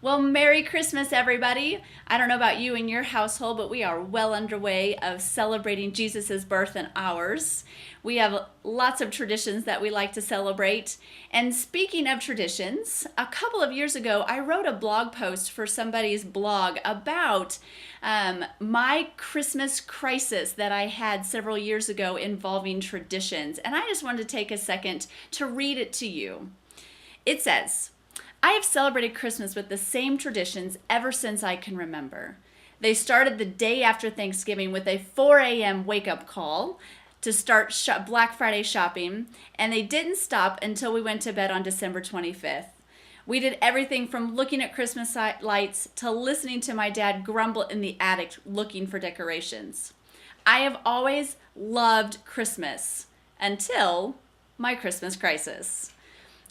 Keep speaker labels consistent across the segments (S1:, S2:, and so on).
S1: Well, Merry Christmas, everybody. I don't know about you and your household, but we are well underway of celebrating Jesus' birth and ours. We have lots of traditions that we like to celebrate. And speaking of traditions, a couple of years ago, I wrote a blog post for somebody's blog about my Christmas crisis that I had several years ago involving traditions. And I just wanted to take a second to read it to you. It says, I have celebrated Christmas with the same traditions ever since I can remember. They started the day after Thanksgiving with a 4 a.m. wake-up call to start Black Friday shopping, and they didn't stop until we went to bed on December 25th. We did everything from looking at Christmas lights to listening to my dad grumble in the attic looking for decorations. I have always loved Christmas until my Christmas crisis.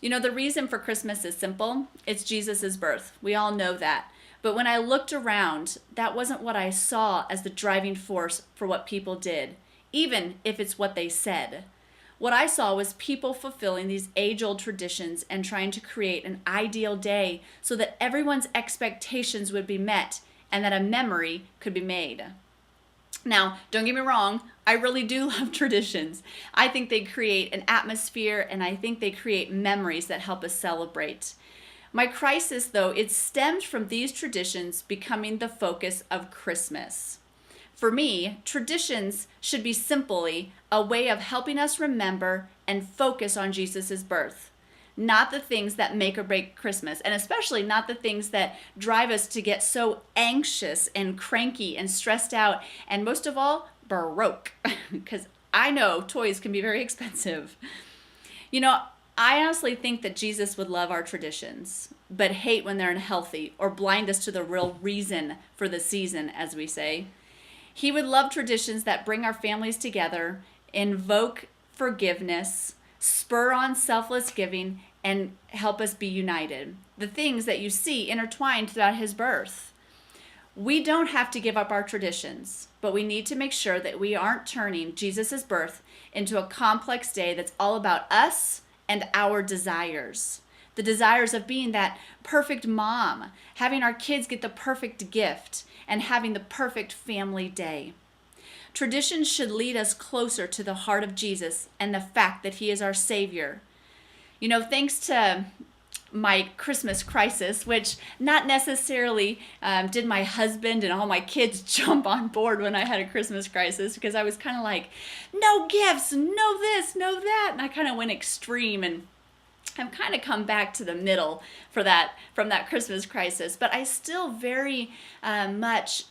S1: You know, the reason for Christmas is simple. It's Jesus' birth. We all know that. But when I looked around, that wasn't what I saw as the driving force for what people did, even if it's what they said. What I saw was people fulfilling these age-old traditions and trying to create an ideal day so that everyone's expectations would be met and that a memory could be made. Now, don't get me wrong, I really do love traditions. I think they create an atmosphere and I think they create memories that help us celebrate. My crisis, though, it stemmed from these traditions becoming the focus of Christmas. For me, traditions should be simply a way of helping us remember and focus on Jesus' birth. Not the things that make or break Christmas, and especially not the things that drive us to get so anxious and cranky and stressed out, and most of all, broke, because I know toys can be very expensive. You know, I honestly think that Jesus would love our traditions, but hate when they're unhealthy or blind us to the real reason for the season, as we say. He would love traditions that bring our families together, invoke forgiveness, spur on selfless giving, and help us be united. The things that you see intertwined throughout his birth. We don't have to give up our traditions, but we need to make sure that we aren't turning Jesus' birth into a complex day that's all about us and our desires. The desires of being that perfect mom, having our kids get the perfect gift, and having the perfect family day. Traditions should lead us closer to the heart of Jesus and the fact that he is our Savior. You know, thanks to my Christmas crisis, which not necessarily did my husband and all my kids jump on board when I had a Christmas crisis, because I was kind of like, no gifts, no this, no that. And I kind of went extreme, and I've kind of come back to the middle from that Christmas crisis. But I still very much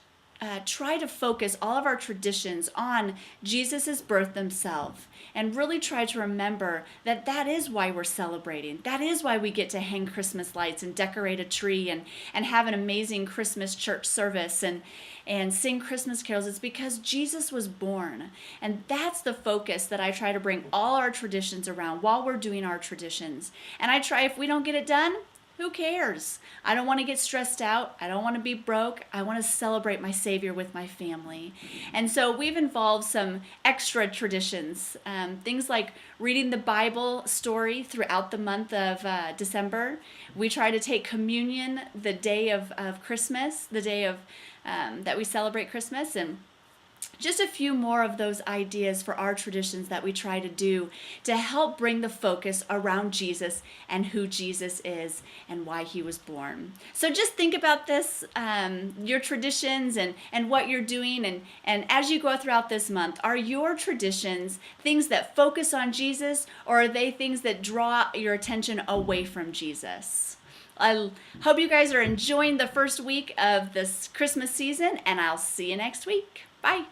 S1: try to focus all of our traditions on Jesus' birth themselves, and really try to remember that that is why we're celebrating. That is why we get to hang Christmas lights and decorate a tree and have an amazing Christmas church service and sing Christmas carols. It's because Jesus was born. And that's the focus that I try to bring all our traditions around while we're doing our traditions. And I try, if we don't get it done, who cares? I don't want to get stressed out. I don't want to be broke. I want to celebrate my Savior with my family. And so we've involved some extra traditions, things like reading the Bible story throughout the month of December. We try to take communion the day of Christmas, the day of that we celebrate Christmas, and just a few more of those ideas for our traditions that we try to do to help bring the focus around Jesus and who Jesus is and why he was born. So just think about this, your traditions and what you're doing. And as you go throughout this month, are your traditions things that focus on Jesus, or are they things that draw your attention away from Jesus? I hope you guys are enjoying the first week of this Christmas season, and I'll see you next week. Bye.